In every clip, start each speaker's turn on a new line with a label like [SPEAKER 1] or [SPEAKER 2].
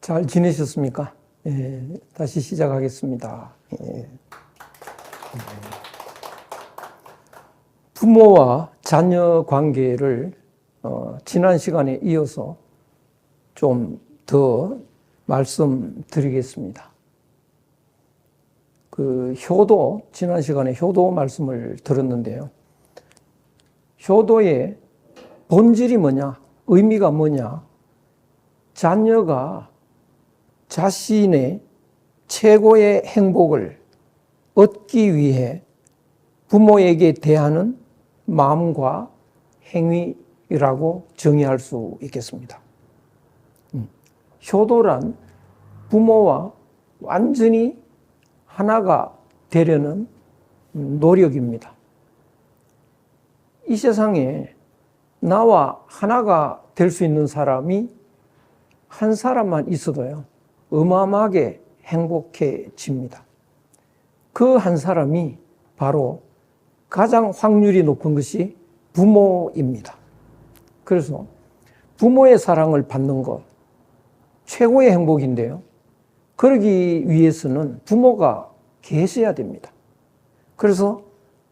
[SPEAKER 1] 잘 지내셨습니까? 다시 시작하겠습니다. 부모와 자녀 관계를 지난 시간에 이어서 좀 더 말씀드리겠습니다. 지난 시간에 효도 말씀을 들었는데요. 효도의 본질이 뭐냐? 의미가 뭐냐? 자녀가 자신의 최고의 행복을 얻기 위해 부모에게 대하는 마음과 행위라고 정의할 수 있겠습니다. 효도란 부모와 완전히 하나가 되려는 노력입니다. 이 세상에 나와 하나가 될 수 있는 사람이 한 사람만 있어도요, 어마어마하게 행복해집니다. 그 한 사람이 바로 가장 확률이 높은 것이 부모입니다. 그래서 부모의 사랑을 받는 것, 최고의 행복인데요. 그러기 위해서는 부모가 계셔야 됩니다. 그래서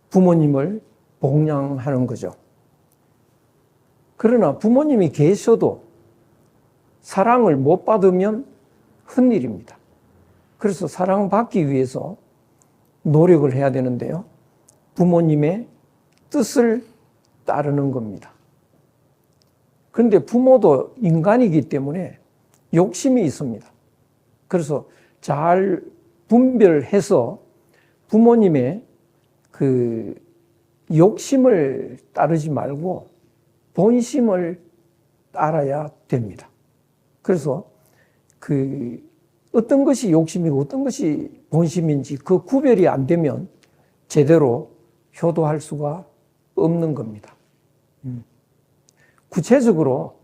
[SPEAKER 1] 부모님을 복양하는 거죠. 그러나 부모님이 계셔도 사랑을 못 받으면 헛일입니다. 그래서 사랑받기 위해서 노력을 해야 되는데요. 부모님의 뜻을 따르는 겁니다. 그런데 부모도 인간이기 때문에 욕심이 있습니다. 그래서 잘 분별해서 부모님의 욕심을 따르지 말고 본심을 따라야 됩니다. 그래서 어떤 것이 욕심이고 어떤 것이 본심인지 그 구별이 안 되면 제대로 효도할 수가 없는 겁니다. 구체적으로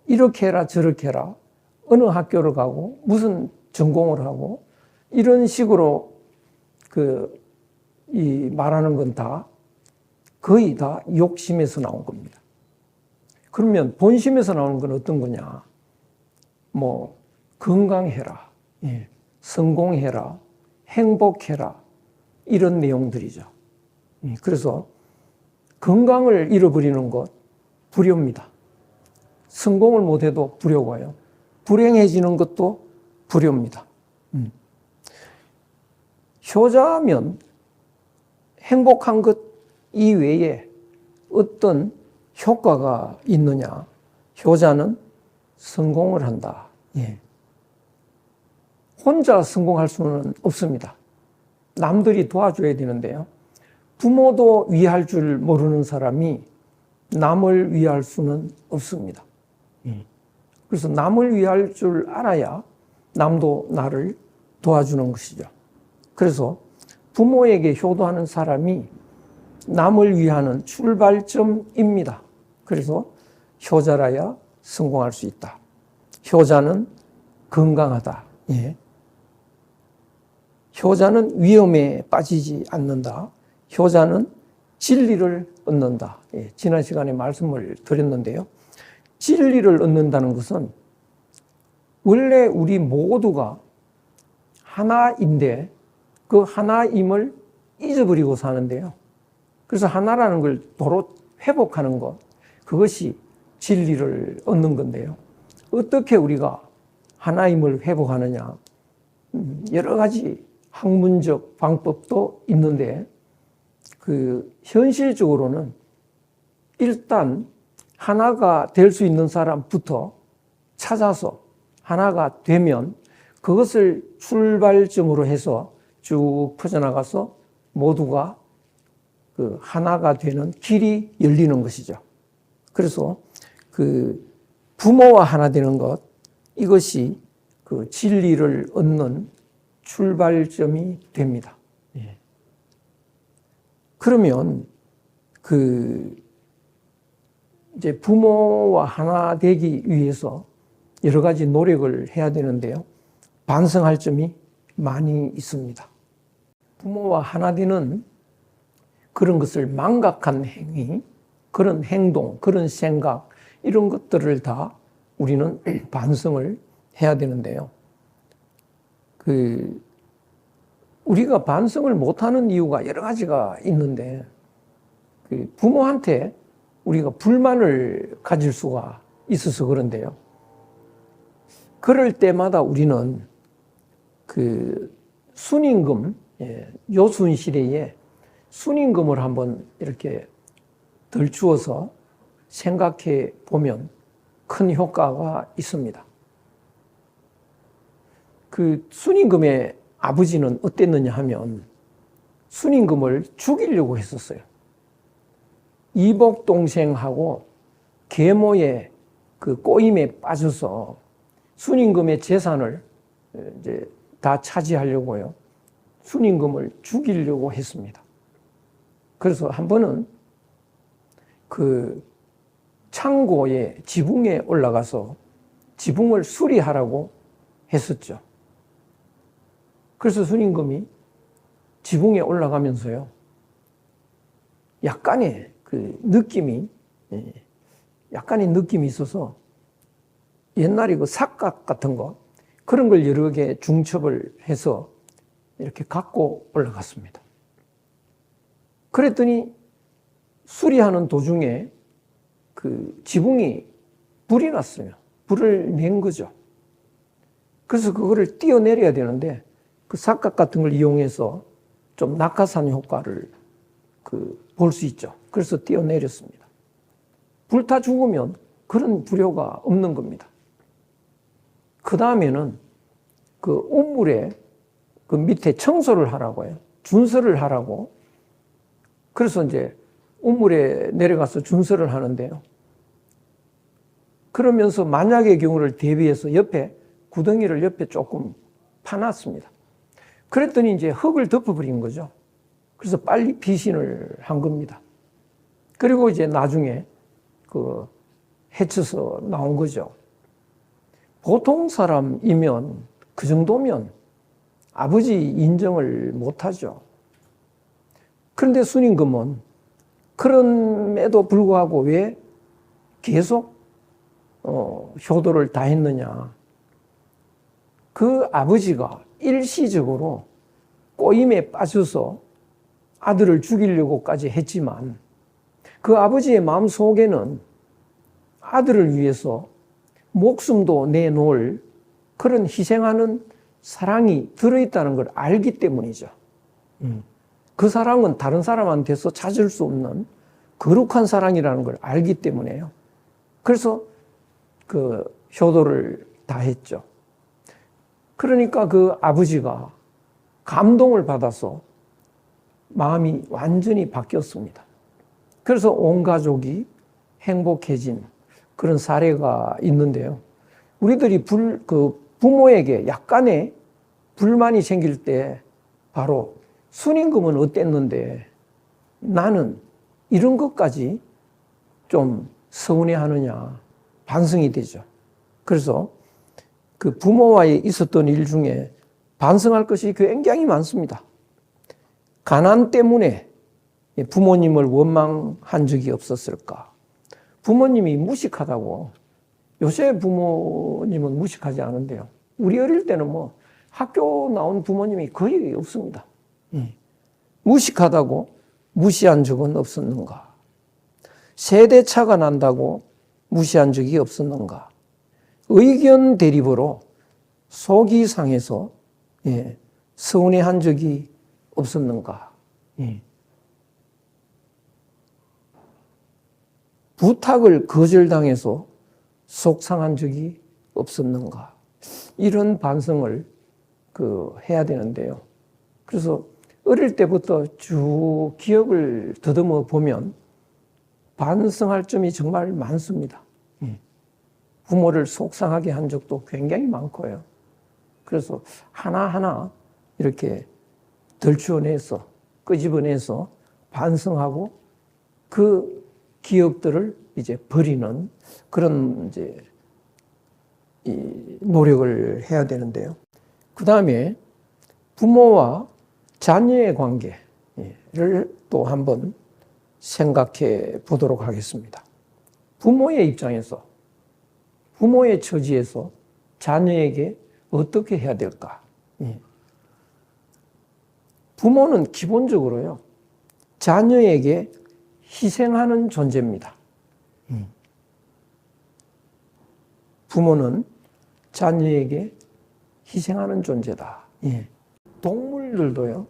[SPEAKER 1] 이렇게 해라 저렇게 해라, 어느 학교를 가고 무슨 전공을 하고 이런 식으로 말하는 건 거의 다 욕심에서 나온 겁니다. 그러면 본심에서 나오는 건 어떤 거냐? 건강해라, 성공해라, 행복해라, 이런 내용들이죠. 그래서 건강을 잃어버리는 것 불효입니다. 성공을 못해도 불효고요. 불행해지는 것도 불효입니다. 효자면 행복한 것 이외에 어떤 효과가 있느냐? 효자는 성공을 한다. 혼자 성공할 수는 없습니다. 남들이 도와줘야 되는데요. 부모도 위할 줄 모르는 사람이 남을 위할 수는 없습니다. 그래서 남을 위할 줄 알아야 남도 나를 도와주는 것이죠. 그래서 부모에게 효도하는 사람이 남을 위하는 출발점입니다. 그래서 효자라야 성공할 수 있다. 효자는 건강하다. 효자는 위험에 빠지지 않는다. 효자는 진리를 얻는다. 지난 시간에 말씀을 드렸는데요. 진리를 얻는다는 것은 원래 우리 모두가 하나인데 그 하나임을 잊어버리고 사는데요. 그래서 하나라는 걸 도로 회복하는 것, 그것이 진리를 얻는 건데요. 어떻게 우리가 하나임을 회복하느냐? 여러 가지 학문적 방법도 있는데 현실적으로는 일단 하나가 될 수 있는 사람부터 찾아서 하나가 되면 그것을 출발점으로 해서 쭉 퍼져나가서 모두가 하나가 되는 길이 열리는 것이죠. 그래서 부모와 하나 되는 것, 이것이 진리를 얻는 출발점이 됩니다. 그러면 이제 부모와 하나 되기 위해서 여러 가지 노력을 해야 되는데요. 반성할 점이 많이 있습니다. 부모와 하나 되는 그런 것을 망각한 행위, 그런 행동, 그런 생각, 이런 것들을 다 우리는 반성을 해야 되는데요. 우리가 반성을 못하는 이유가 여러 가지가 있는데, 부모한테 우리가 불만을 가질 수가 있어서 그런데요. 그럴 때마다 우리는 순임금, 요순 시대에 순임금을 한번 이렇게 덜추어서 생각해 보면 큰 효과가 있습니다. 순임금의 아버지는 어땠느냐 하면 순임금을 죽이려고 했었어요. 이복 동생하고 계모의 꼬임에 빠져서 순임금의 재산을 이제 다 차지하려고요. 순임금을 죽이려고 했습니다. 그래서 한 번은 창고에 지붕에 올라가서 지붕을 수리하라고 했었죠. 그래서 순임금이 지붕에 올라가면서요, 약간의 느낌이 있어서 옛날에 삭각 같은 거, 그런 걸 여러 개 중첩을 해서 이렇게 갖고 올라갔습니다. 그랬더니 수리하는 도중에 지붕이 불이 났어요. 불을 낸 거죠. 그래서 그거를 띄어내려야 되는데 삭각 같은 걸 이용해서 좀 낙하산 효과를 볼 수 있죠. 그래서 띄어내렸습니다. 불타 죽으면 그런 불효가 없는 겁니다. 그 다음에는 우물에 밑에 청소를 하라고 해요. 준설을 하라고. 그래서 이제 우물에 내려가서 준설을 하는데요. 그러면서 만약의 경우를 대비해서 구덩이를 옆에 조금 파놨습니다. 그랬더니 이제 흙을 덮어버린 거죠. 그래서 빨리 피신을 한 겁니다. 그리고 이제 나중에 해쳐서 나온 거죠. 보통 사람이면 그 정도면 아버지 인정을 못하죠. 그런데 순임금은 그럼에도 불구하고 왜 계속 효도를 다했느냐. 그 아버지가 일시적으로 꼬임에 빠져서 아들을 죽이려고까지 했지만 그 아버지의 마음속에는 아들을 위해서 목숨도 내놓을 그런 희생하는 사랑이 들어있다는 걸 알기 때문이죠. 그 사랑은 다른 사람한테서 찾을 수 없는 거룩한 사랑이라는 걸 알기 때문에요. 그래서 효도를 다했죠. 그러니까 그 아버지가 감동을 받아서 마음이 완전히 바뀌었습니다. 그래서 온 가족이 행복해진 그런 사례가 있는데요. 우리들이 부모에게 약간의 불만이 생길 때 바로 순임금은 어땠는데 나는 이런 것까지 좀 서운해하느냐 반성이 되죠. 그래서 부모와의 있었던 일 중에 반성할 것이 굉장히 많습니다. 가난 때문에 부모님을 원망한 적이 없었을까? 부모님이 무식하다고. 요새 부모님은 무식하지 않은데요. 우리 어릴 때는 학교 나온 부모님이 거의 없습니다. 무식하다고 무시한 적은 없었는가? 세대차가 난다고 무시한 적이 없었는가? 의견 대립으로 속이 상해서 서운해한 적이 없었는가? 부탁을 거절당해서 속상한 적이 없었는가? 이런 반성을 해야 되는데요. 그래서 어릴 때부터 쭉 기억을 더듬어 보면 반성할 점이 정말 많습니다. 부모를 속상하게 한 적도 굉장히 많고요. 그래서 하나하나 이렇게 덜추어내서 끄집어내서 반성하고 그 기억들을 이제 버리는 그런 이제 이 노력을 해야 되는데요. 그 다음에 부모와 자녀의 관계를 또 한번 생각해 보도록 하겠습니다. 부모의 입장에서 부모의 처지에서 자녀에게 어떻게 해야 될까? 부모는 기본적으로요, 자녀에게 희생하는 존재입니다. 부모는 자녀에게 희생하는 존재다. 동물들도요,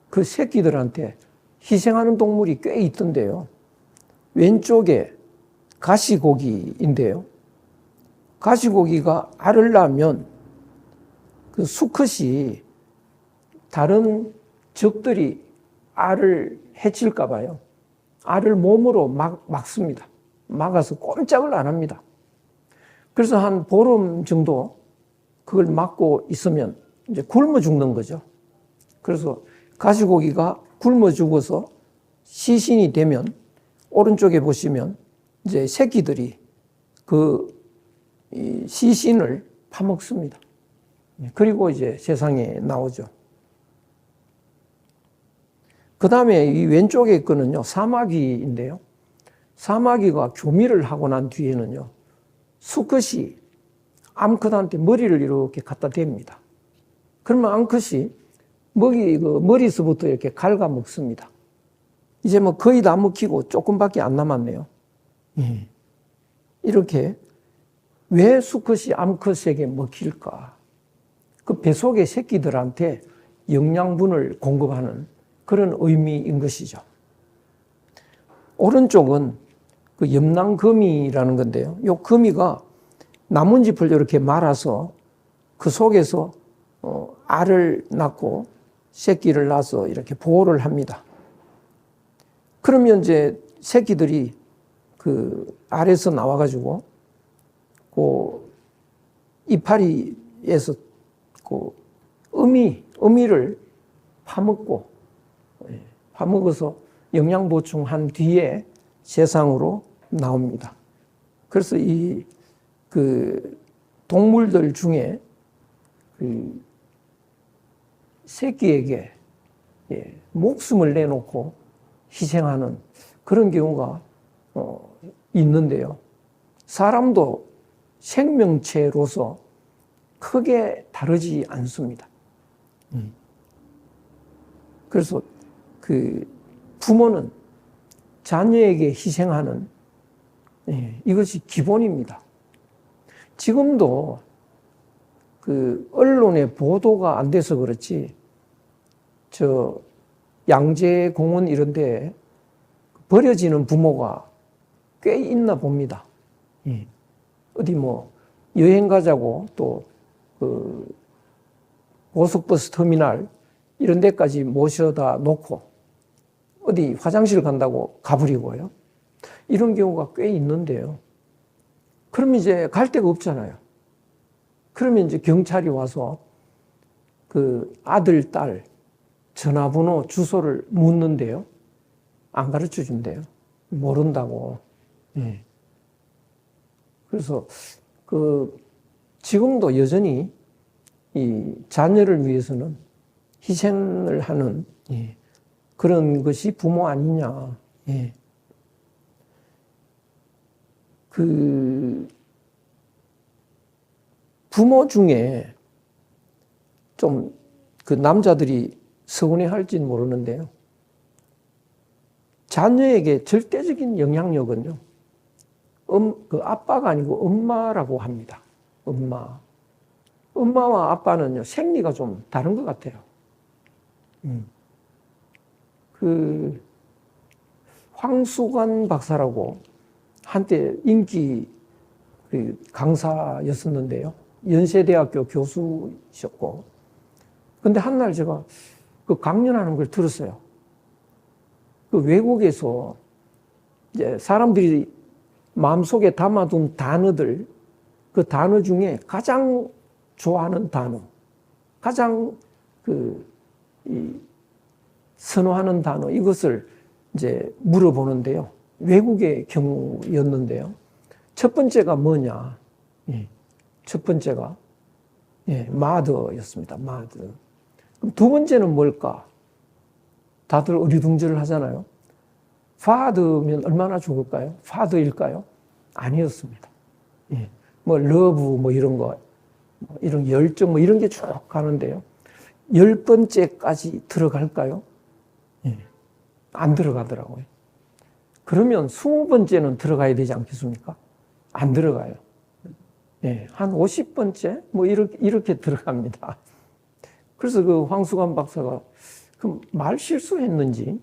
[SPEAKER 1] 그 새끼들한테 희생하는 동물이 꽤 있던데요. 왼쪽에 가시고기인데요. 가시고기가 알을 낳으면 그 수컷이 다른 적들이 알을 해칠까 봐요. 알을 몸으로 막습니다. 막아서 꼼짝을 안 합니다. 그래서 한 보름 정도 그걸 막고 있으면 이제 굶어 죽는 거죠. 그래서 가시고기가 굶어 죽어서 시신이 되면 오른쪽에 보시면 이제 새끼들이 그 시신을 파먹습니다. 그리고 이제 세상에 나오죠. 그 다음에 이 왼쪽에 거는요, 사마귀인데요. 사마귀가 교미를 하고 난 뒤에는요, 수컷이 암컷한테 머리를 이렇게 갖다 댑니다. 그러면 암컷이 머리서부터 이렇게 갉아 먹습니다. 이제 뭐 거의 다 먹히고 조금밖에 안 남았네요. 이렇게 왜 수컷이 암컷에게 먹힐까? 그 뱃속의 새끼들한테 영양분을 공급하는 그런 의미인 것이죠. 오른쪽은 그 염낭거미라는 건데요. 이 거미가 나뭇잎을 이렇게 말아서 그 속에서 알을 낳고 새끼를 낳아서 이렇게 보호를 합니다. 그러면 이제 새끼들이 그 알에서 나와가지고 그 이파리에서 그 어미를 파먹어서 영양 보충한 뒤에 세상으로 나옵니다. 그래서 그 동물들 중에 그 새끼에게 목숨을 내놓고 희생하는 그런 경우가 있는데요. 사람도 생명체로서 크게 다르지 않습니다. 그래서 그 부모는 자녀에게 희생하는 이것이 기본입니다. 지금도 그 언론의 보도가 안 돼서 그렇지 저 양재공원 이런 데 버려지는 부모가 꽤 있나 봅니다. 어디 뭐 여행 가자고 또 그 고속버스 터미널 이런 데까지 모셔다 놓고 어디 화장실 간다고 가버리고요. 이런 경우가 꽤 있는데요. 그러면 이제 갈 데가 없잖아요. 그러면 이제 경찰이 와서 그 아들, 딸 전화번호, 주소를 묻는데요. 안 가르쳐 준대요. 모른다고. 그래서 지금도 여전히 이 자녀를 위해서는 희생을 하는 그런 것이 부모 아니냐. 그 부모 중에 좀 그 남자들이 서운해할지는 모르는데요. 자녀에게 절대적인 영향력은요, 그 아빠가 아니고 엄마라고 합니다. 엄마와 아빠는요, 생리가 좀 다른 것 같아요. 그 황수관 박사라고 한때 인기 강사였었는데요. 연세대학교 교수셨고, 근데 한날 제가 그 강연하는 걸 들었어요. 그 외국에서 이제 사람들이 마음속에 담아둔 단어들, 그 단어 중에 가장 좋아하는 단어, 가장 선호하는 단어, 이것을 이제 물어보는데요. 외국의 경우였는데요. 첫 번째가 뭐냐? 첫 번째가 mother였습니다. mother. 그럼 두 번째는 뭘까? 다들 어리둥절을 하잖아요. father면 얼마나 좋을까요? father일까요? 아니었습니다. 예. 뭐 러브 뭐 이런 거, 이런 열정 뭐 이런 게 쭉 가는데요. 10번째까지 들어갈까요? 예. 안 들어가더라고요. 그러면 20번째는 들어가야 되지 않겠습니까? 안 들어가요. 예. 한 50번째 뭐 이렇게 들어갑니다. 그래서 그 황수관 박사가 그 말 실수했는지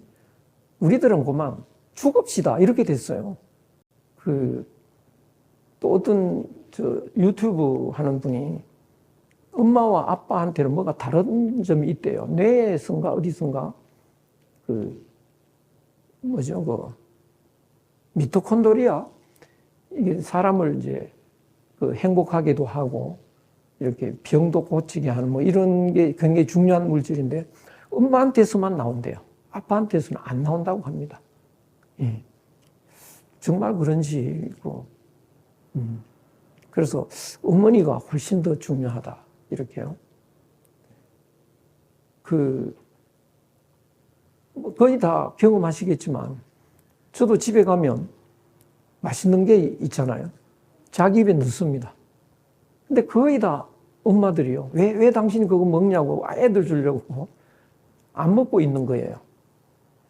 [SPEAKER 1] 우리들은 그만 죽읍시다 이렇게 됐어요. 또 어떤 유튜브 하는 분이 엄마와 아빠한테는 뭐가 다른 점이 있대요. 뇌에선가 어디선가 미토콘드리아 이게 사람을 이제 행복하게도 하고 이렇게 병도 고치게 하는 뭐 이런 게 굉장히 중요한 물질인데 엄마한테서만 나온대요. 아빠한테서는 안 나온다고 합니다. 예. 정말 그런지고. 그래서 어머니가 훨씬 더 중요하다. 이렇게요. 뭐 거의 다 경험하시겠지만, 저도 집에 가면 맛있는 게 있잖아요. 자기 입에 넣습니다. 근데 거의 다 엄마들이요. 왜 당신이 그거 먹냐고 애들 주려고 안 먹고 있는 거예요.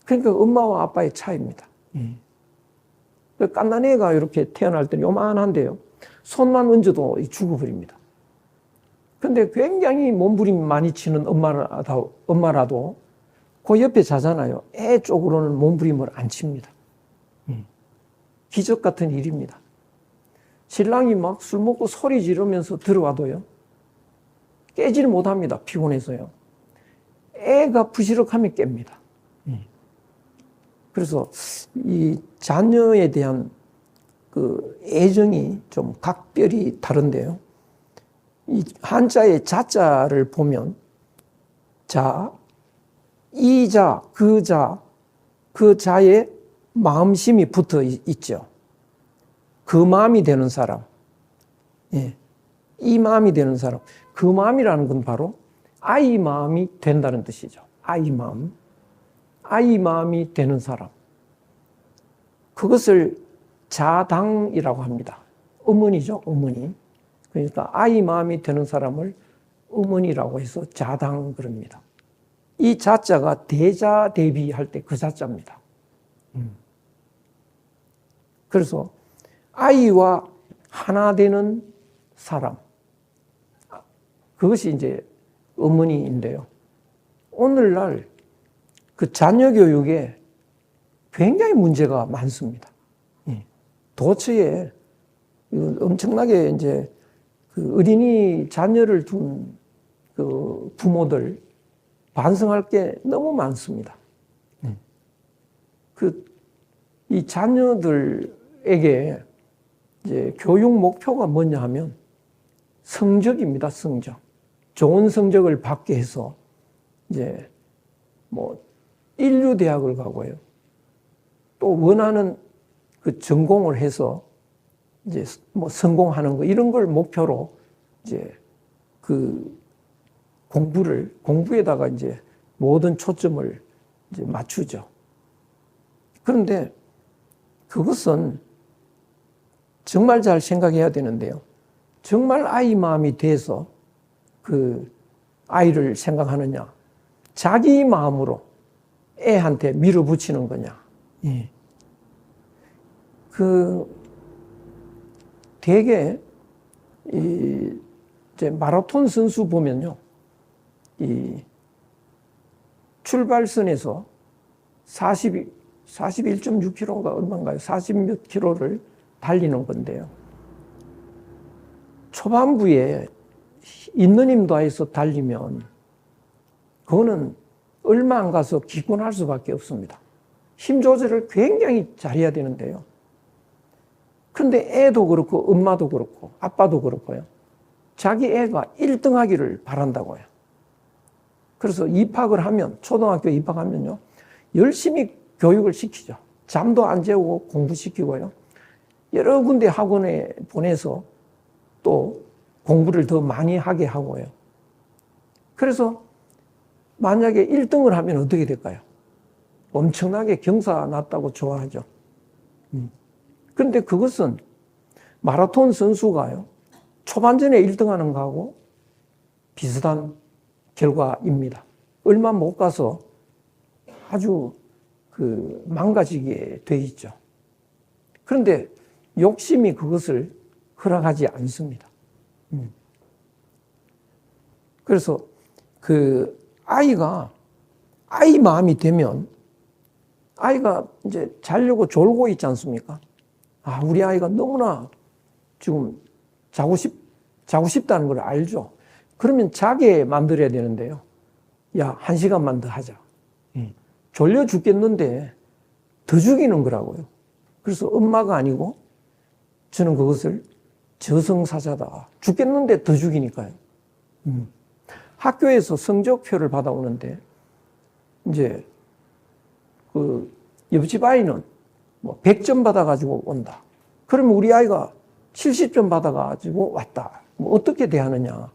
[SPEAKER 1] 그러니까 엄마와 아빠의 차이입니다. 갓난 애가 이렇게 태어날 때는 요만한데요. 손만 얹어도 죽어버립니다. 근데 굉장히 몸부림 많이 치는 엄마라도 그 옆에 자잖아요. 애 쪽으로는 몸부림을 안 칩니다. 기적 같은 일입니다. 신랑이 막 술 먹고 소리 지르면서 들어와도요. 깨지를 못합니다. 피곤해서요. 애가 부시럭하면 깹니다. 그래서 이 자녀에 대한 그 애정이 좀 각별히 다른데요. 이 한자의 자자를 보면 자, 이 자, 그 자의 마음심이 붙어 있죠. 그 마음이 되는 사람. 예. 이 마음이 되는 사람. 그 마음이라는 건 바로 아이 마음이 된다는 뜻이죠. 아이 마음. 아이 마음이 되는 사람. 그것을 자당이라고 합니다. 어머니죠, 어머니. 그러니까 아이 마음이 되는 사람을 어머니라고 해서 자당 그럽니다. 이 자자가 대자 대비할 때 그 자자입니다. 그래서 아이와 하나 되는 사람. 그것이 이제 어머니인데요. 오늘날 그 자녀 교육에 굉장히 문제가 많습니다. 도처에 엄청나게 이제 그 어린이 자녀를 둔 그 부모들 반성할 게 너무 많습니다. 이 자녀들에게 이제 교육 목표가 뭐냐 하면 성적입니다, 성적. 좋은 성적을 받게 해서 이제 뭐 인류대학을 가고요. 또 원하는 그 전공을 해서 이제 뭐 성공하는 거 이런 걸 목표로 이제 그 공부에다가 이제 모든 초점을 이제 맞추죠. 그런데 그것은 정말 잘 생각해야 되는데요. 정말 아이 마음이 돼서 그 아이를 생각하느냐, 자기 마음으로 애한테 밀어붙이는 거냐. 예. 되게 이제 마라톤 선수 보면요, 이 출발선에서 41.6km인가 얼마인가요? 40몇 킬로를 달리는 건데요. 초반부에 있는 힘 다해서 달리면 그거는 얼마 안 가서 기권할 수밖에 없습니다. 힘 조절을 굉장히 잘해야 되는데요. 근데 애도 그렇고 엄마도 그렇고 아빠도 그렇고요. 자기 애가 1등 하기를 바란다고요. 그래서 입학을 하면, 초등학교 입학하면요, 열심히 교육을 시키죠. 잠도 안 재우고 공부시키고요. 여러 군데 학원에 보내서 또 공부를 더 많이 하게 하고요. 그래서 만약에 1등을 하면 어떻게 될까요? 엄청나게 경사 났다고 좋아하죠. 그런데 그것은 마라톤 선수가요, 초반전에 1등 하는 거하고 비슷한 결과입니다. 얼마 못 가서 아주 망가지게 돼 있죠. 그런데 욕심이 그것을 허락하지 않습니다. 그래서 아이 마음이 되면 아이가 이제 자려고 졸고 있지 않습니까? 우리 아이가 너무나 지금 자고 싶다는 걸 알죠. 그러면 자게 만들어야 되는데요. 야, 1시간만 더 하자. 졸려 죽겠는데 더 죽이는 거라고요. 그래서 엄마가 아니고 저는 그것을 저승사자다. 죽겠는데 더 죽이니까요. 학교에서 성적표를 받아오는데 이제 옆집 아이는 100점 받아가지고 온다. 그러면 우리 아이가 70점 받아가지고 왔다. 어떻게 대하느냐.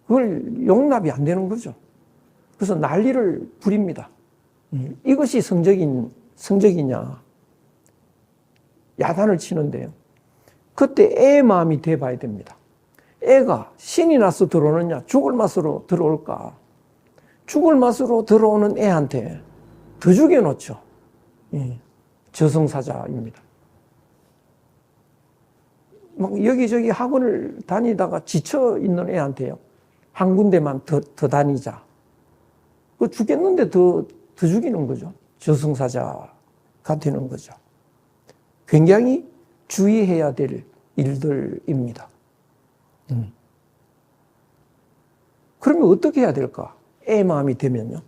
[SPEAKER 1] 그걸 용납이 안 되는 거죠. 그래서 난리를 부립니다. 이것이 성적이냐. 야단을 치는데요. 그때 애의 마음이 돼봐야 됩니다. 애가 신이 나서 들어오느냐, 죽을 맛으로 들어올까. 죽을 맛으로 들어오는 애한테 더 죽여놓죠. 저승사자입니다. 여기저기 학원을 다니다가 지쳐있는 애한테요, 한 군데만 더 다니자. 죽겠는데 더 죽이는 거죠. 저승사자가 되는 거죠. 굉장히 주의해야 될 일들입니다. 그러면 어떻게 해야 될까? 애 마음이 되면요.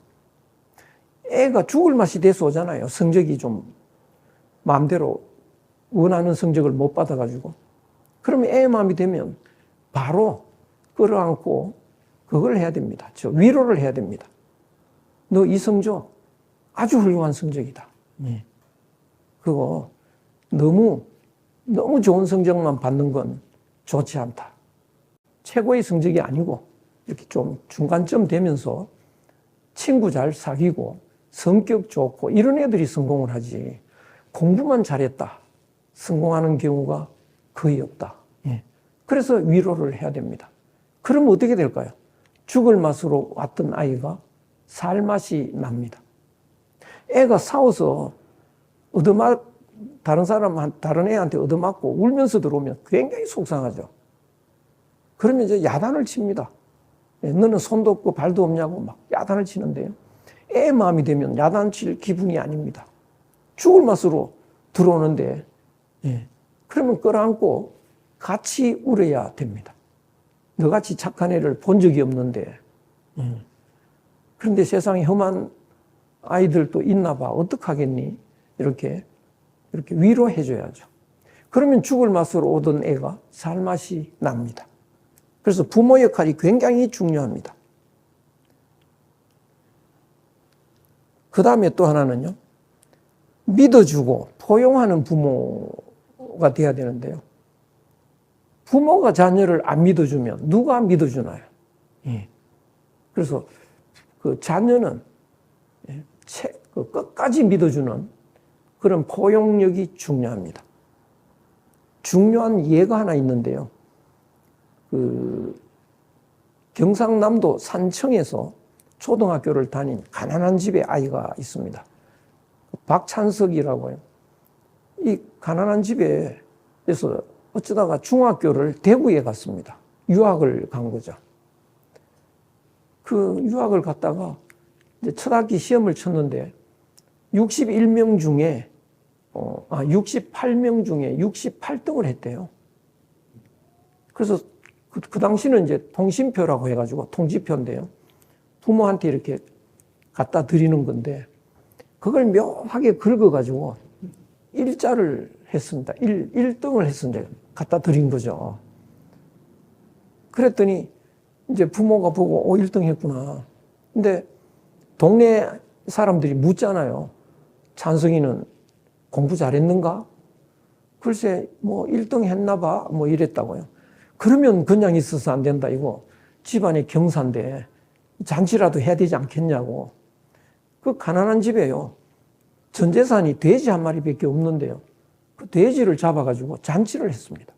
[SPEAKER 1] 애가 죽을 맛이 돼서 오잖아요. 성적이 좀 마음대로 원하는 성적을 못 받아가지고. 그러면 애 마음이 되면 바로 끌어안고 그걸 해야 됩니다. 위로를 해야 됩니다. 너 이 성적 아주 훌륭한 성적이다. 그거 너무 좋은 성적만 받는 건 좋지 않다. 최고의 성적이 아니고 이렇게 좀 중간점 되면서 친구 잘 사귀고 성격 좋고 이런 애들이 성공을 하지, 공부만 잘했다 성공하는 경우가 거의 없다. 그래서 위로를 해야 됩니다. 그러면 어떻게 될까요? 죽을 맛으로 왔던 아이가 살 맛이 납니다. 애가 싸워서 다른 애한테 얻어맞고 울면서 들어오면 굉장히 속상하죠. 그러면 이제 야단을 칩니다. 너는 손도 없고 발도 없냐고 막 야단을 치는데요. 애 마음이 되면 야단 칠 기분이 아닙니다. 죽을 맛으로 들어오는데, 그러면 끌어안고 같이 울어야 됩니다. 너같이 착한 애를 본 적이 없는데. 그런데 세상에 험한 아이들도 있나 봐. 어떡하겠니? 이렇게 위로해줘야죠. 그러면 죽을 맛으로 오던 애가 살 맛이 납니다. 그래서 부모 역할이 굉장히 중요합니다. 그 다음에 또 하나는요, 믿어주고 포용하는 부모가 돼야 되는데요. 부모가 자녀를 안 믿어주면 누가 믿어주나요? 그래서 그 자녀는 끝까지 믿어주는 그런 포용력이 중요합니다. 중요한 예가 하나 있는데요. 경상남도 산청에서 초등학교를 다닌 가난한 집의 아이가 있습니다. 박찬석이라고요. 이 가난한 집에서 어쩌다가 중학교를 대구에 갔습니다. 유학을 간 거죠. 그 유학을 갔다가 이제 첫 학기 시험을 쳤는데 68명 중에 68등을 했대요. 그래서 그 당시는 이제 통신표라고 해가지고 통지표인데요. 부모한테 이렇게 갖다 드리는 건데 그걸 묘하게 긁어가지고 일자를 했습니다. 1등을 했습니다. 갖다 드린 거죠. 그랬더니 이제 부모가 보고 1등 했구나. 근데 동네 사람들이 묻잖아요. 찬성이는 공부 잘했는가? 글쎄 1등 했나 봐. 이랬다고요. 그러면 그냥 있어서 안 된다. 이거 집안이 경사인데 잔치라도 해야 되지 않겠냐고. 그 가난한 집에요, 전 재산이 돼지 한 마리밖에 없는데요. 그 돼지를 잡아가지고 잔치를 했습니다.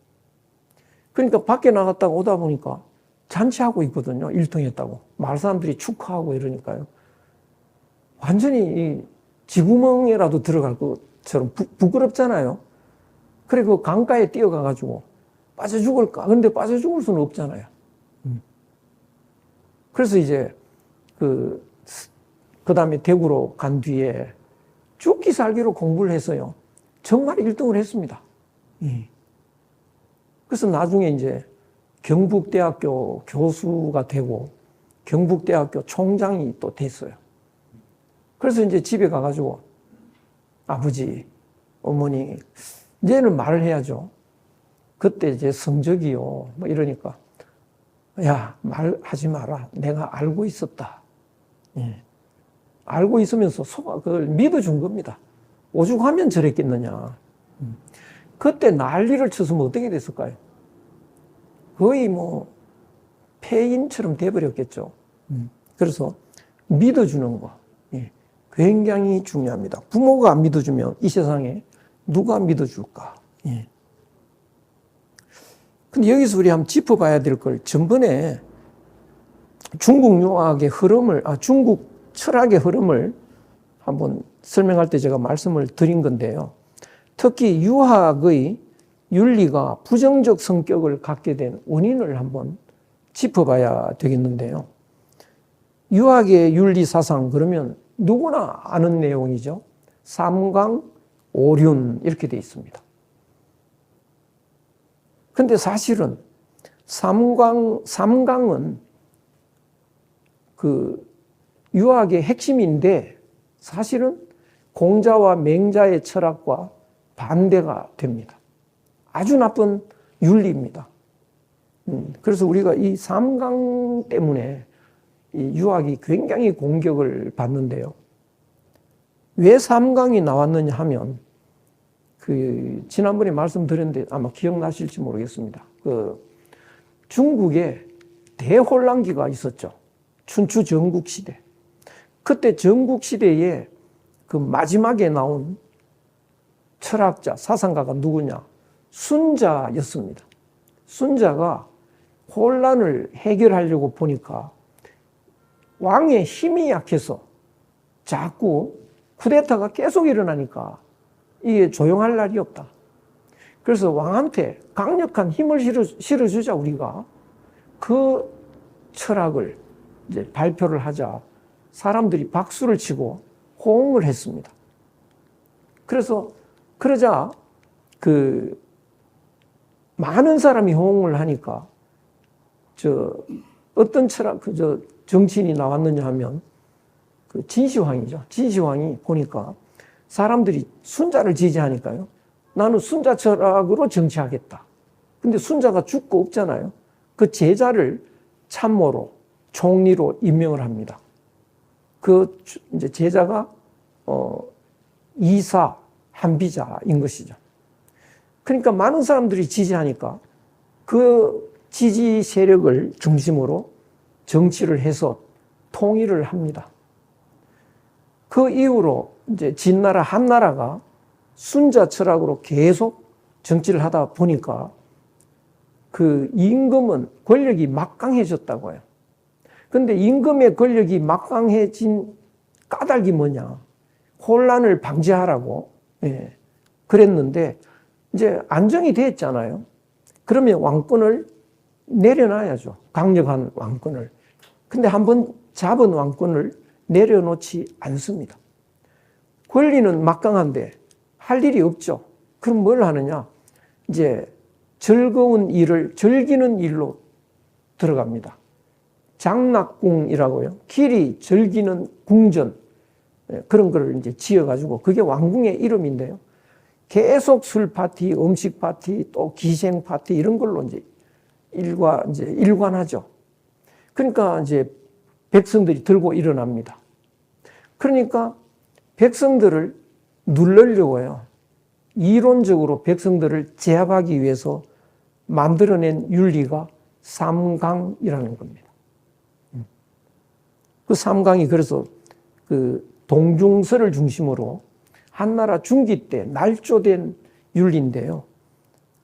[SPEAKER 1] 그러니까 밖에 나갔다가 오다 보니까 잔치하고 있거든요. 1등 했다고. 마을 사람들이 축하하고 이러니까요. 완전히 이 쥐구멍에라도 들어갈 것처럼 부끄럽잖아요. 그리고 강가에 뛰어가가지고 빠져 죽을까? 근데 빠져 죽을 수는 없잖아요. 그래서 이제 그 다음에 대구로 간 뒤에 죽기 살기로 공부를 해서요. 정말 1등을 했습니다. 그래서 나중에 이제 경북대학교 교수가 되고 경북대학교 총장이 또 됐어요. 그래서 이제 집에 가가지고 아버지, 어머니, 이제는 말을 해야죠. 그때 이제 성적이요. 뭐 이러니까 야, 말하지 마라. 내가 알고 있었다. 예. 알고 있으면서 그걸 믿어준 겁니다. 오죽하면 저랬겠느냐. 그때 난리를 쳤으면 어떻게 됐을까요? 거의 뭐 폐인처럼 돼버렸겠죠. 그래서 믿어주는 거 굉장히 중요합니다. 부모가 안 믿어주면 이 세상에 누가 믿어줄까? 근데 여기서 우리 한번 짚어봐야 될 걸 전번에 중국 유학의 흐름을, 중국 철학의 흐름을 한번 설명할 때 제가 말씀을 드린 건데요. 특히 유학의 윤리가 부정적 성격을 갖게 된 원인을 한번 짚어봐야 되겠는데요. 유학의 윤리 사상 그러면 누구나 아는 내용이죠. 삼강, 오륜 이렇게 돼 있습니다. 근데 사실은 삼강은 그 유학의 핵심인데 사실은 공자와 맹자의 철학과 반대가 됩니다. 아주 나쁜 윤리입니다. 그래서 우리가 이 삼강 때문에 이 유학이 굉장히 공격을 받는데요. 왜 삼강이 나왔느냐 하면 지난번에 말씀드렸는데 아마 기억나실지 모르겠습니다. 중국에 대혼란기가 있었죠. 춘추 전국시대. 그때 전국시대에 그 마지막에 나온 철학자, 사상가가 누구냐? 순자였습니다. 순자가 혼란을 해결하려고 보니까 왕의 힘이 약해서 자꾸 쿠데타가 계속 일어나니까 이게 조용할 날이 없다. 그래서 왕한테 강력한 힘을 실어주자 우리가 그 철학을 이제 발표를 하자 사람들이 박수를 치고 호응을 했습니다. 그러자 많은 사람이 호응을 하니까 어떤 철학 정치인이 나왔느냐 하면 진시황이죠. 진시황이 보니까 사람들이 순자를 지지하니까요. 나는 순자 철학으로 정치하겠다. 근데 순자가 죽고 없잖아요. 그 제자를 참모로 총리로 임명을 합니다. 이제 제자가 이사 한비자인 것이죠. 그러니까 많은 사람들이 지지하니까 그 지지 세력을 중심으로 정치를 해서 통일을 합니다. 그 이후로 이제 진나라 한나라가 순자 철학으로 계속 정치를 하다 보니까 그 임금은 권력이 막강해졌다고 해요. 근데 임금의 권력이 막강해진 까닭이 뭐냐? 혼란을 방지하라고 그랬는데 이제 안정이 됐잖아요. 그러면 왕권을 내려놔야죠. 강력한 왕권을. 근데 한번 잡은 왕권을 내려놓지 않습니다. 권리는 막강한데 할 일이 없죠. 그럼 뭘 하느냐? 이제 즐거운 일을 즐기는 일로 들어갑니다. 장락궁이라고요. 길이 즐기는 궁전 그런 거를 이제 지어가지고 그게 왕궁의 이름인데요. 계속 술 파티, 음식 파티, 또 기생 파티 이런 걸로 이제 일관하죠. 그러니까 이제 백성들이 들고 일어납니다. 그러니까 백성들을 누르려고 해요. 이론적으로 백성들을 제압하기 위해서 만들어낸 윤리가 삼강이라는 겁니다. 그 삼강이 그래서 동중서를 중심으로 한나라 중기 때 날조된 윤리인데요.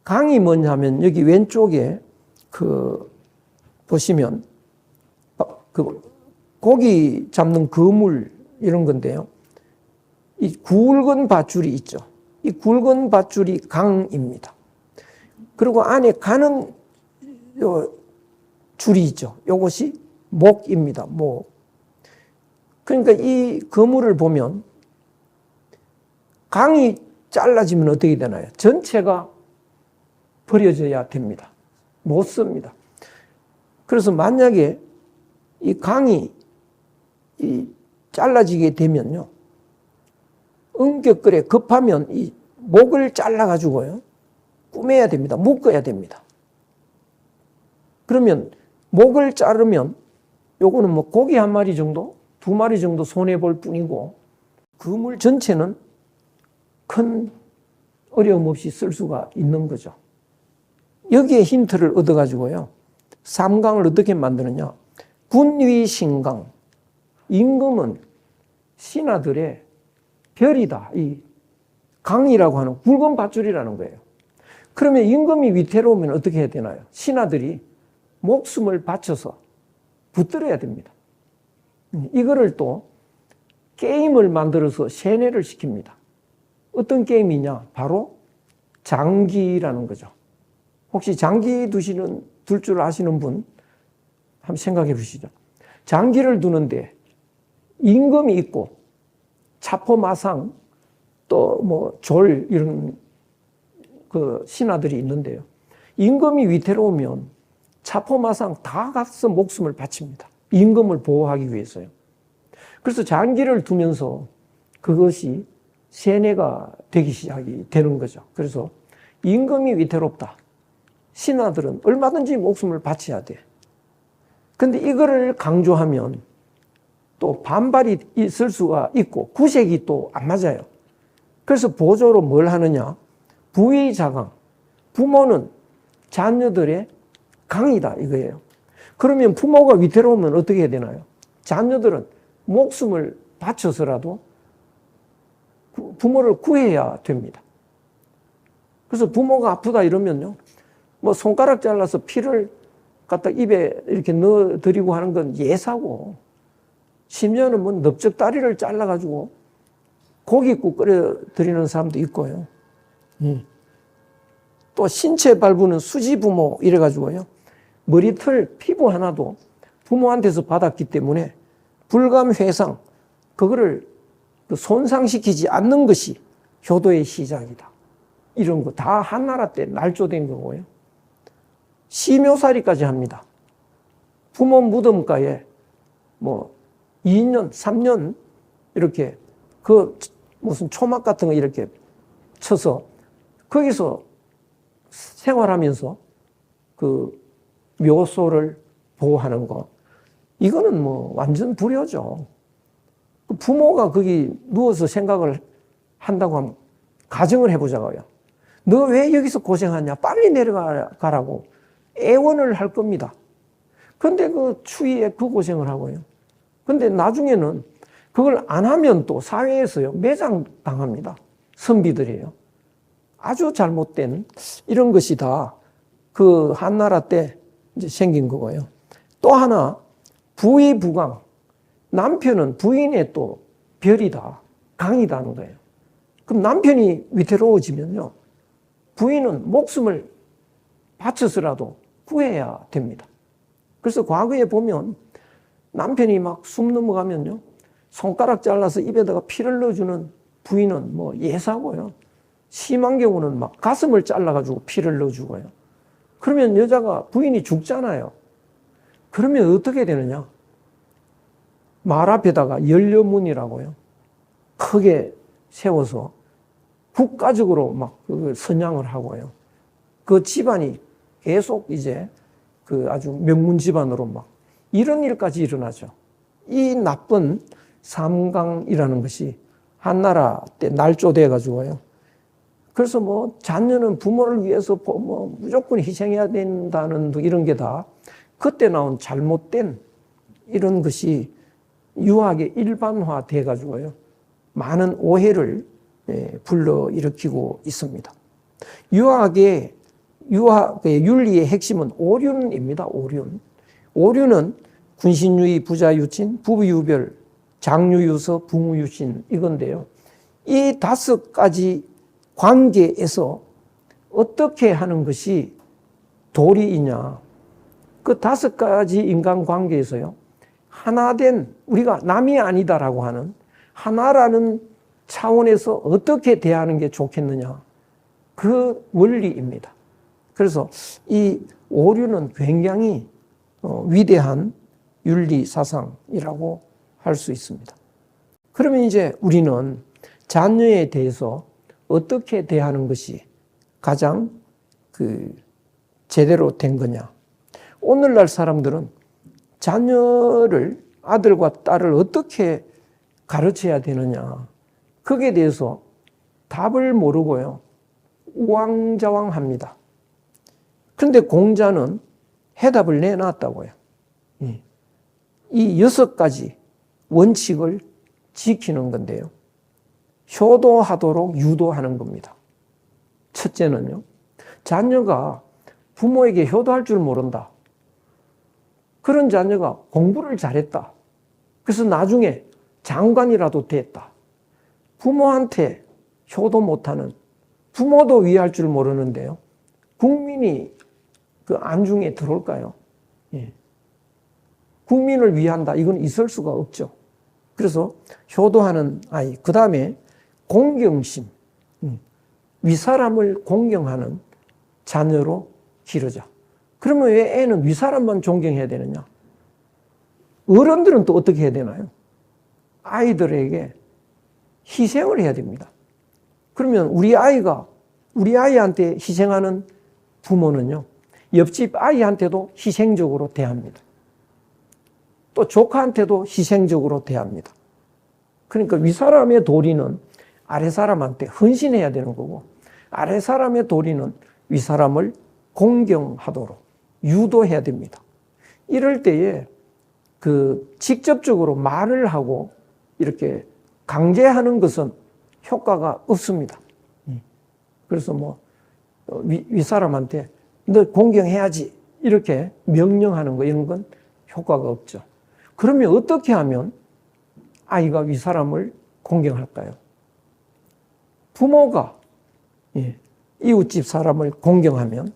[SPEAKER 1] 강이 뭐냐면 여기 왼쪽에 보시면 고기 잡는 그물 이런 건데요. 이 굵은 밧줄이 있죠. 이 굵은 밧줄이 강입니다. 그리고 안에 가는 요 줄이 있죠. 요것이 목입니다. 목. 그러니까 이 그물을 보면 강이 잘라지면 어떻게 되나요? 전체가 버려져야 됩니다. 못 씁니다. 그래서 만약에 이 강이 잘라지게 되면요. 응격거래 급하면 이 목을 잘라가지고요. 꾸며야 됩니다. 묶어야 됩니다. 그러면 목을 자르면 요거는 뭐 고기 한 마리 정도, 두 마리 정도 손해볼 뿐이고 그물 전체는 큰 어려움 없이 쓸 수가 있는 거죠. 여기에 힌트를 얻어가지고요. 삼강을 어떻게 만드느냐. 군위신강. 임금은 신하들의 별이다. 이 강이라고 하는 굵은 밧줄이라는 거예요. 그러면 임금이 위태로우면 어떻게 해야 되나요? 신하들이 목숨을 바쳐서 붙들어야 됩니다. 이거를 또 게임을 만들어서 세뇌를 시킵니다. 어떤 게임이냐? 바로 장기라는 거죠. 혹시 장기 둘 줄 아시는 분 한번 생각해 보시죠. 장기를 두는데 임금이 있고 차포마상 또 뭐 졸 이런 그 신하들이 있는데요. 임금이 위태로우면 차포마상 다 가서 목숨을 바칩니다. 임금을 보호하기 위해서요. 그래서 장기를 두면서 그것이 세뇌가 되기 시작이 되는 거죠. 그래서 임금이 위태롭다. 신하들은 얼마든지 목숨을 바쳐야 돼. 근데 이거를 강조하면 또 반발이 있을 수가 있고 구색이 또 안 맞아요. 그래서 보조로 뭘 하느냐? 부의자강. 부모는 자녀들의 강이다 이거예요. 그러면 부모가 위태로우면 어떻게 해야 되나요? 자녀들은 목숨을 바쳐서라도 부모를 구해야 됩니다. 그래서 부모가 아프다 이러면요. 뭐 손가락 잘라서 피를 갖다 입에 이렇게 넣어드리고 하는 건 예사고, 심지어는 뭐 넓적 다리를 잘라가지고 고깃국 끓여드리는 사람도 있고요. 또 신체 발부는 수지부모 이래가지고요. 머리털 피부 하나도 부모한테서 받았기 때문에 불감회상, 그거를 손상시키지 않는 것이 효도의 시작이다. 이런 거 다 한나라 때 날조된 거고요. 시묘살이까지 합니다. 부모 무덤가에 뭐 2년, 3년 이렇게 그 무슨 초막 같은 거 이렇게 쳐서 거기서 생활하면서 그 묘소를 보호하는 거. 이거는 뭐 완전 불효죠. 부모가 거기 누워서 생각을 한다고 하면 가정을 해보자고요. 너 왜 여기서 고생하냐? 빨리 내려가라고 애원을 할 겁니다. 근데 그 추위에 그 고생을 하고요. 근데 나중에는 그걸 안 하면 또 사회에서요, 매장당합니다. 선비들이에요. 아주 잘못된 이런 것이 다 그 한나라 때 이제 생긴 거고요. 또 하나, 부의부강. 남편은 부인의 또 별이다, 강이다는 거예요. 그럼 남편이 위태로워지면요, 부인은 목숨을 바쳐서라도 구해야 됩니다. 그래서 과거에 보면 남편이 막 숨 넘어가면요, 손가락 잘라서 입에다가 피를 넣어주는 부인은 뭐 예사고요. 심한 경우는 막 가슴을 잘라가지고 피를 넣어주고요. 그러면 여자가 부인이 죽잖아요. 그러면 어떻게 되느냐? 말 앞에다가 연료문이라고요. 크게 세워서 국가적으로 막 그걸 선양을 하고요. 그 집안이 계속 이제 그 아주 명문 집안으로 막 이런 일까지 일어나죠. 이 나쁜 삼강이라는 것이 한나라 때 날조돼 가지고요. 그래서 뭐 자녀는 부모를 위해서 뭐 무조건 희생해야 된다는 이런 게 다 그때 나온 잘못된 이런 것이 유학에 일반화돼 가지고요. 많은 오해를 불러일으키고 있습니다. 유학의 유학의 윤리의 핵심은 오륜입니다. 오륜. 오륜은 군신유의, 부자유친, 부부유별, 장유유서, 붕우유신 이건데요. 이 5가지 관계에서 어떻게 하는 것이 도리이냐. 그 5가지 인간관계에서요. 하나된 우리가 남이 아니다라고 하는 하나라는 차원에서 어떻게 대하는 게 좋겠느냐. 그 원리입니다. 그래서 이 오륜은 굉장히 위대한 윤리 사상이라고 할 수 있습니다. 그러면 이제 우리는 자녀에 대해서 어떻게 대하는 것이 가장 제대로 된 거냐. 오늘날 사람들은 자녀를, 아들과 딸을 어떻게 가르쳐야 되느냐. 거기에 대해서 답을 모르고요. 우왕좌왕합니다. 그런데 공자는 해답을 내놨다고요. 이 6가지 원칙을 지키는 건데요. 효도하도록 유도하는 겁니다. 첫째는요. 자녀가 부모에게 효도할 줄 모른다. 그런 자녀가 공부를 잘했다. 그래서 나중에 장관이라도 됐다. 부모한테 효도 못하는, 부모도 위할 줄 모르는데요. 국민이 그 안중에 들어올까요? 예. 국민을 위한다. 이건 있을 수가 없죠. 그래서 효도하는 아이. 그 다음에 공경심. 윗사람을 공경하는 자녀로 기르자. 그러면 왜 애는 윗사람만 존경해야 되느냐? 어른들은 또 어떻게 해야 되나요? 아이들에게 희생을 해야 됩니다. 그러면 우리 아이한테 희생하는 부모는요, 옆집 아이한테도 희생적으로 대합니다. 또 조카한테도 희생적으로 대합니다. 그러니까 윗사람의 도리는 아랫사람한테 헌신해야 되는 거고, 아랫사람의 도리는 윗사람을 공경하도록 유도해야 됩니다. 이럴 때에 직접적으로 말을 하고 이렇게 강제하는 것은 효과가 없습니다. 그래서 윗사람한테 너 공경해야지 이렇게 명령하는 거, 이런 건 효과가 없죠. 그러면 어떻게 하면 아이가 윗사람을 공경할까요? 부모가 이웃집 사람을 공경하면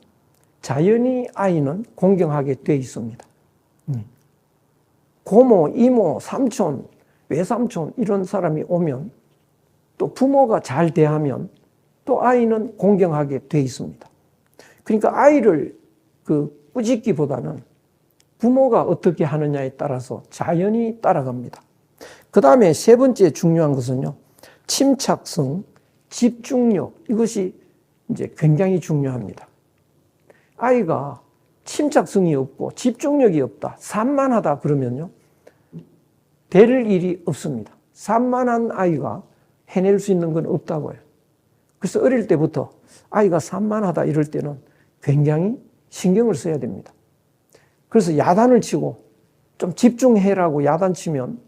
[SPEAKER 1] 자연히 아이는 공경하게 돼 있습니다. 고모, 이모, 삼촌, 외삼촌 이런 사람이 오면 또 부모가 잘 대하면 또 아이는 공경하게 돼 있습니다. 그러니까 아이를 꾸짖기보다는 부모가 어떻게 하느냐에 따라서 자연히 따라갑니다. 그 다음에 세 번째 중요한 것은요, 침착성, 집중력, 이것이 이제 굉장히 중요합니다. 아이가 침착성이 없고 집중력이 없다, 산만하다 그러면요, 될 일이 없습니다. 산만한 아이가 해낼 수 있는 건 없다고요. 그래서 어릴 때부터 아이가 산만하다 이럴 때는 굉장히 신경을 써야 됩니다. 그래서 야단을 치고 좀 집중해라고 야단치면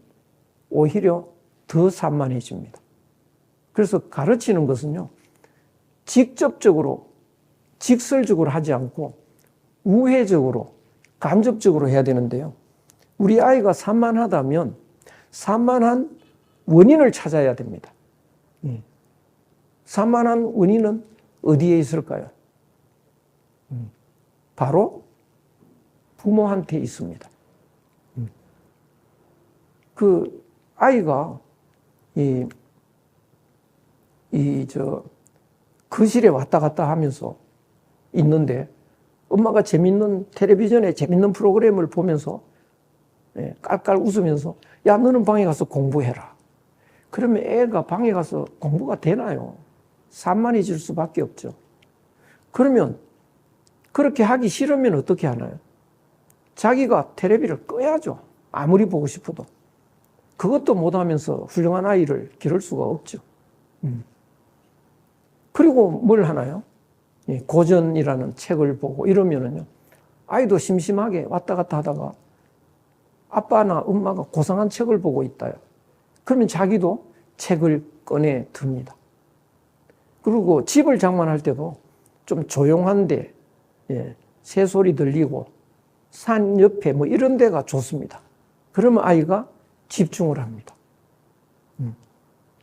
[SPEAKER 1] 오히려 더 산만해집니다. 그래서 가르치는 것은요, 직접적으로, 직설적으로 하지 않고 우회적으로, 간접적으로 해야 되는데요. 우리 아이가 산만하다면 산만한 원인을 찾아야 됩니다. 산만한 원인은 어디에 있을까요? 바로 부모한테 있습니다. 그 아이가 거실에 왔다 갔다 하면서 있는데 엄마가 재밌는 텔레비전에 재밌는 프로그램을 보면서 깔깔 웃으면서 야, 너는 방에 가서 공부해라. 그러면 애가 방에 가서 공부가 되나요? 산만해질 수밖에 없죠. 그러면 그렇게 하기 싫으면 어떻게 하나요? 자기가 텔레비를 꺼야죠. 아무리 보고 싶어도. 그것도 못하면서 훌륭한 아이를 기를 수가 없죠. 그리고 뭘 하나요? 고전이라는 책을 보고 이러면은요, 아이도 심심하게 왔다 갔다 하다가 아빠나 엄마가 고상한 책을 보고 있다요. 그러면 자기도 책을 꺼내 듭니다. 그리고 집을 장만할 때도 좀 조용한데 새소리 들리고 산 옆에 뭐 이런 데가 좋습니다. 그러면 아이가 집중을 합니다.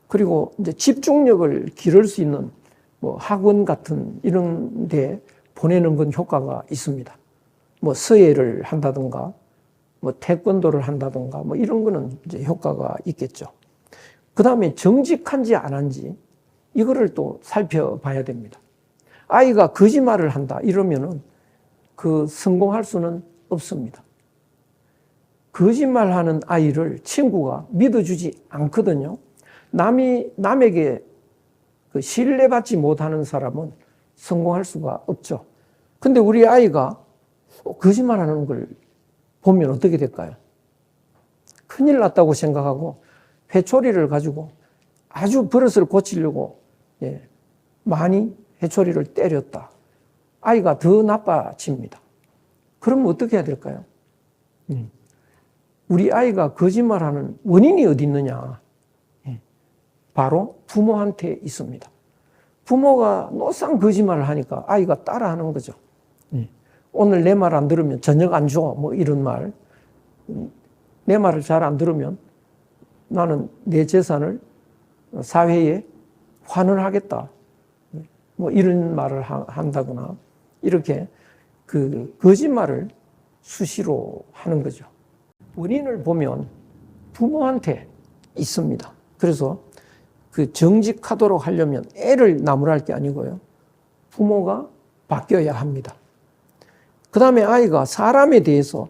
[SPEAKER 1] 그리고 이제 집중력을 기를 수 있는 뭐 학원 같은 이런 데 보내는 건 효과가 있습니다. 뭐 서예를 한다든가 뭐 태권도를 한다든가 뭐 이런 거는 이제 효과가 있겠죠. 그 다음에 정직한지 안 한지 이거를 또 살펴봐야 됩니다. 아이가 거짓말을 한다 이러면은 그 성공할 수는 없습니다. 거짓말하는 아이를 친구가 믿어주지 않거든요. 남에게 그 신뢰받지 못하는 사람은 성공할 수가 없죠. 근데 우리 아이가 거짓말하는 걸 보면 어떻게 될까요? 큰일 났다고 생각하고 회초리를 가지고 아주 버릇을 고치려고 많이 회초리를 때렸다. 아이가 더 나빠집니다. 그러면 어떻게 해야 될까요? 우리 아이가 거짓말하는 원인이 어디 있느냐? 바로 부모한테 있습니다. 부모가 노상 거짓말을 하니까 아이가 따라하는 거죠. 오늘 내 말 안 들으면 저녁 안 줘. 뭐 이런 말. 내 말을 잘 안 들으면 나는 내 재산을 사회에 환원하겠다. 뭐 이런 말을 한다거나 이렇게 그 거짓말을 수시로 하는 거죠. 원인을 보면 부모한테 있습니다. 그래서 그 정직하도록 하려면 애를 나무랄 게 아니고요. 부모가 바뀌어야 합니다. 그 다음에 아이가 사람에 대해서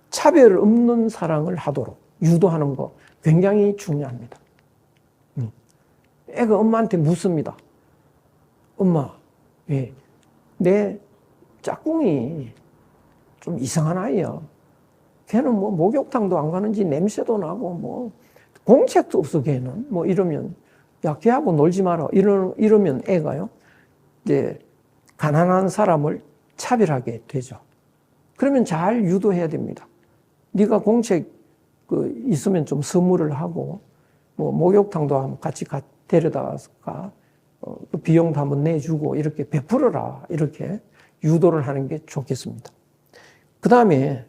[SPEAKER 1] 차별 없는 사랑을 하도록 유도하는 거 굉장히 중요합니다. 애가 엄마한테 묻습니다. 엄마, 왜 내 짝꿍이 좀 이상한 아이야. 걔는 뭐 목욕탕도 안 가는지 냄새도 나고 뭐 공책도 없어 걔는. 뭐 이러면 야 걔하고 놀지 마라. 이러면 애가요. 이제 가난한 사람을 차별하게 되죠. 그러면 잘 유도해야 됩니다. 네가 공책 있으면 좀 선물을 하고 뭐 목욕탕도 한번 같이 데려다가 그 비용도 한번 내주고 이렇게 베풀어라. 이렇게 유도를 하는 게 좋겠습니다. 그 다음에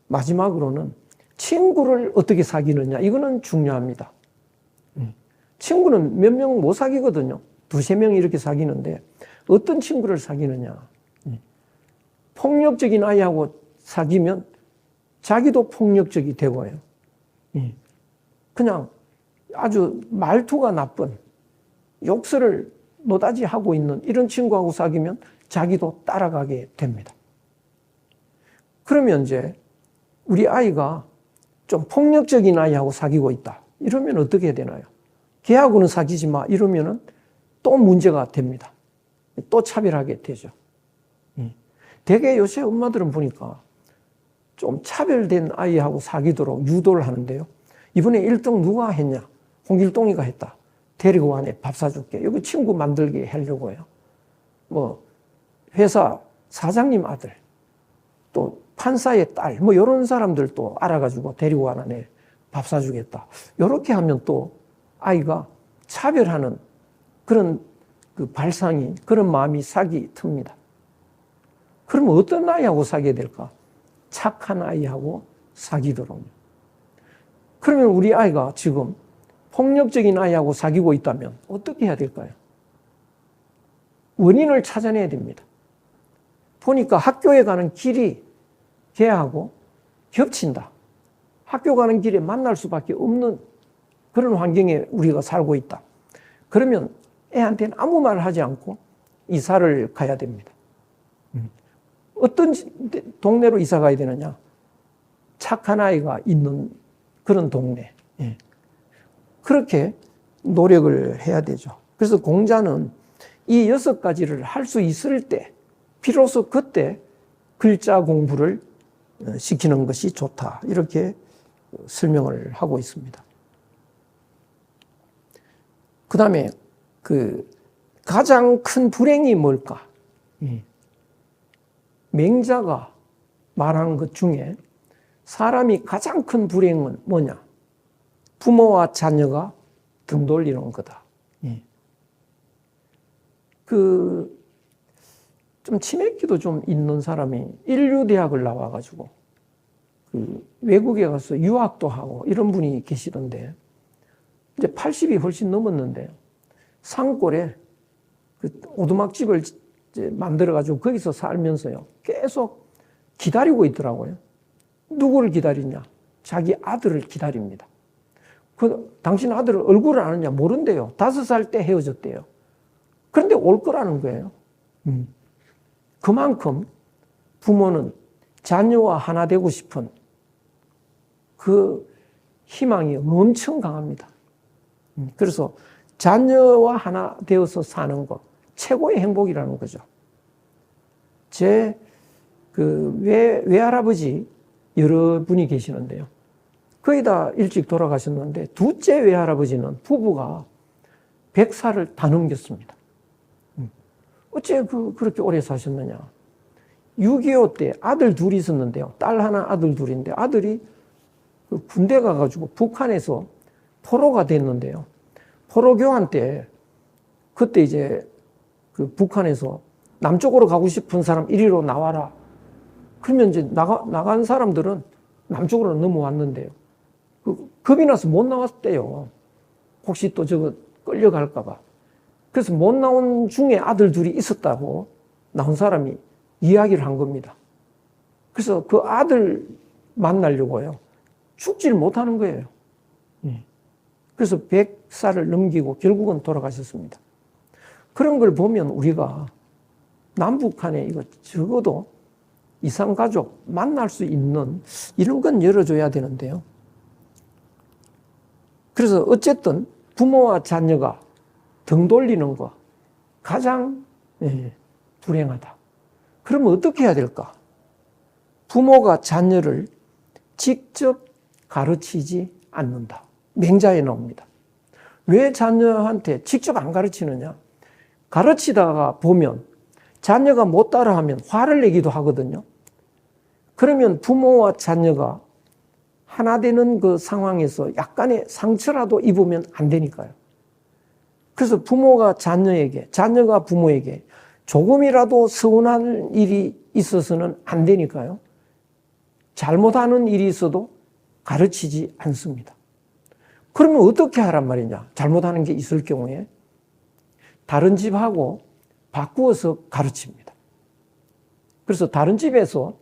[SPEAKER 1] 마지막으로는 친구를 어떻게 사귀느냐. 이거는 중요합니다. 친구는 몇 명 못 사귀거든요. 두세 명 이렇게 사귀는데 어떤 친구를 사귀느냐. 폭력적인 아이하고 사귀면 자기도 폭력적이 되고요. 그냥 아주 말투가 나쁜 욕설을 노다지 하고 있는 이런 친구하고 사귀면 자기도 따라가게 됩니다. 그러면 이제 우리 아이가 좀 폭력적인 아이하고 사귀고 있다. 이러면 어떻게 해야 되나요? 걔하고는 사귀지 마. 이러면은 또 문제가 됩니다. 또 차별하게 되죠. 대개 요새 엄마들은 보니까 좀 차별된 아이하고 사귀도록 유도를 하는데요. 이번에 1등 누가 했냐? 홍길동이가 했다. 데리고 와네 밥 사줄게. 여기 친구 만들게 하려고요. 뭐 회사 사장님 아들, 또 판사의 딸, 뭐 이런 사람들도 알아가지고 데리고 와네 밥 사주겠다. 이렇게 하면 또 아이가 차별하는 그런 그 발상이, 그런 마음이 사기 틉니다. 그러면 어떤 아이하고 사귀어야 될까? 착한 아이하고 사귀도록. 그러면 우리 아이가 지금 폭력적인 아이하고 사귀고 있다면 어떻게 해야 될까요? 원인을 찾아내야 됩니다. 보니까 학교에 가는 길이 걔하고 겹친다. 학교 가는 길에 만날 수밖에 없는 그런 환경에 우리가 살고 있다. 그러면 애한테는 아무 말을 하지 않고 이사를 가야 됩니다. 어떤 동네로 이사 가야 되느냐? 착한 아이가 있는 그런 동네. 그렇게 노력을 해야 되죠. 그래서 공자는 이 6가지를 할 수 있을 때, 비로소 그때 글자 공부를 시키는 것이 좋다. 이렇게 설명을 하고 있습니다. 그 다음에 가장 큰 불행이 뭘까? 맹자가 말한 것 중에 사람이 가장 큰 불행은 뭐냐? 부모와 자녀가 등 돌리는 거다. 좀 치매기도 좀 있는 사람이 인류대학을 나와가지고 그 외국에 가서 유학도 하고 이런 분이 계시던데 이제 80이 훨씬 넘었는데 산골에 그 오두막집을 이제 만들어가지고 거기서 살면서요 계속 기다리고 있더라고요. 누구를 기다리냐? 자기 아들을 기다립니다. 당신 아들 얼굴을 아느냐? 모른대요. 5살 때 헤어졌대요. 그런데 올 거라는 거예요. 그만큼 부모는 자녀와 하나 되고 싶은 그 희망이 엄청 강합니다. 그래서 자녀와 하나 되어서 사는 것, 최고의 행복이라는 거죠. 제 외할아버지 여러 분이 계시는데요. 거의 다 일찍 돌아가셨는데, 둘째 외할아버지는 부부가 100살을 다 넘겼습니다. 어째 그렇게 오래 사셨느냐. 6.25 때 아들 둘이 있었는데요. 딸 하나, 아들 둘인데, 아들이 군대 가가지고 북한에서 포로가 됐는데요. 포로 교환 때, 그때 이제 그 북한에서 남쪽으로 가고 싶은 사람 이리로 나와라. 그러면 이제 나간 사람들은 남쪽으로 넘어왔는데요. 겁이 나서 못 나왔대요. 혹시 또 저거 끌려갈까봐. 그래서 못 나온 중에 아들 둘이 있었다고 나온 사람이 이야기를 한 겁니다. 그래서 그 아들 만나려고요. 죽지를 못하는 거예요. 그래서 100살을 넘기고 결국은 돌아가셨습니다. 그런 걸 보면 우리가 남북한에 이거 적어도 이산가족 만날 수 있는 이런 건 열어줘야 되는데요. 그래서 어쨌든 부모와 자녀가 등 돌리는 거 가장 불행하다. 그러면 어떻게 해야 될까? 부모가 자녀를 직접 가르치지 않는다. 맹자에 나옵니다. 왜 자녀한테 직접 안 가르치느냐? 가르치다가 보면 자녀가 못 따라하면 화를 내기도 하거든요. 그러면 부모와 자녀가 하나 되는 그 상황에서 약간의 상처라도 입으면 안 되니까요. 그래서 부모가 자녀에게, 자녀가 부모에게 조금이라도 서운한 일이 있어서는 안 되니까요. 잘못하는 일이 있어도 가르치지 않습니다. 그러면 어떻게 하란 말이냐? 잘못하는 게 있을 경우에 다른 집하고 바꾸어서 가르칩니다. 그래서 다른 집에서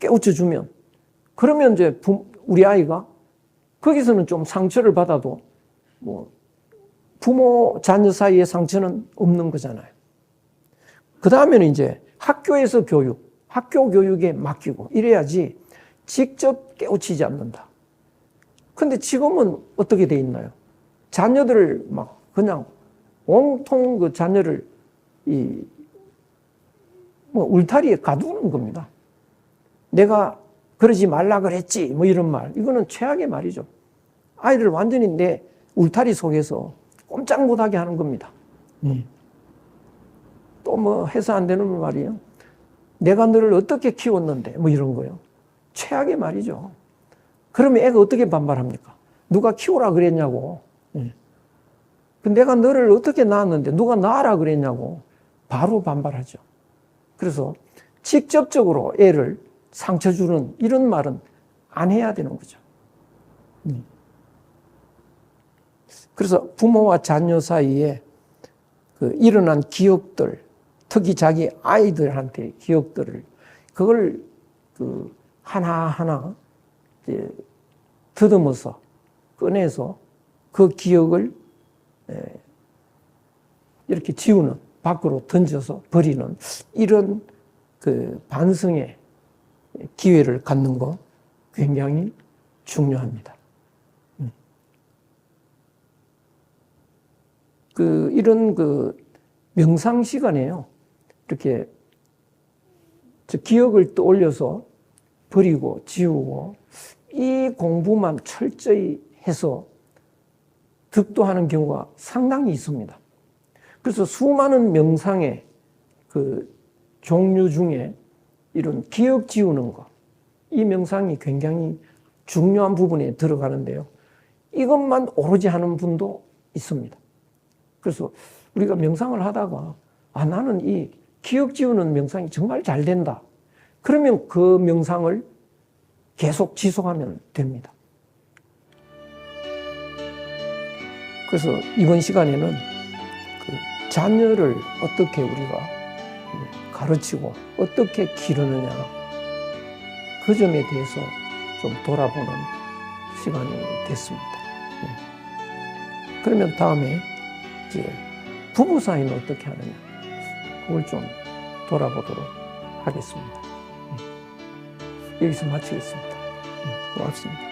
[SPEAKER 1] 깨우쳐주면 그러면 이제 우리 아이가 거기서는 좀 상처를 받아도 뭐 부모 자녀 사이의 상처는 없는 거잖아요. 그 다음에는 이제 학교에서 교육, 학교 교육에 맡기고 이래야지 직접 깨우치지 않는다. 근데 지금은 어떻게 돼 있나요? 자녀들을 막 그냥 온통 그 자녀를 울타리에 가두는 겁니다. 내가 그러지 말라 그랬지 뭐 이런 말, 이거는 최악의 말이죠. 아이를 완전히 내 울타리 속에서 꼼짝 못하게 하는 겁니다. 또 뭐 해서 안 되는 말이에요. 내가 너를 어떻게 키웠는데 뭐 이런 거요. 최악의 말이죠. 그러면 애가 어떻게 반발합니까? 누가 키우라 그랬냐고. 내가 너를 어떻게 낳았는데 누가 낳아라 그랬냐고 바로 반발하죠. 그래서 직접적으로 애를 상처 주는 이런 말은 안 해야 되는 거죠. 그래서 부모와 자녀 사이에 그 일어난 기억들, 특히 자기 아이들한테 기억들을 그걸 그 하나하나 이제 더듬어서 꺼내서 그 기억을 이렇게 지우는, 밖으로 던져서 버리는 이런 그 반성의 기회를 갖는 거 굉장히 중요합니다. 이런 명상 시간에요. 이렇게 기억을 떠올려서 버리고 지우고 이 공부만 철저히 해서 득도하는 경우가 상당히 있습니다. 그래서 수많은 명상의 그 종류 중에 이런 기억 지우는 거, 이 명상이 굉장히 중요한 부분에 들어가는데요. 이것만 오로지 하는 분도 있습니다. 그래서 우리가 명상을 하다가 나는 이 기억 지우는 명상이 정말 잘 된다. 그러면 그 명상을 계속 지속하면 됩니다. 그래서 이번 시간에는 그 자녀를 어떻게 우리가 가르치고 어떻게 기르느냐, 그 점에 대해서 좀 돌아보는 시간이 됐습니다. 그러면 다음에 이제 부부 사이는 어떻게 하느냐, 그걸 좀 돌아보도록 하겠습니다. 여기서 마치겠습니다. 고맙습니다.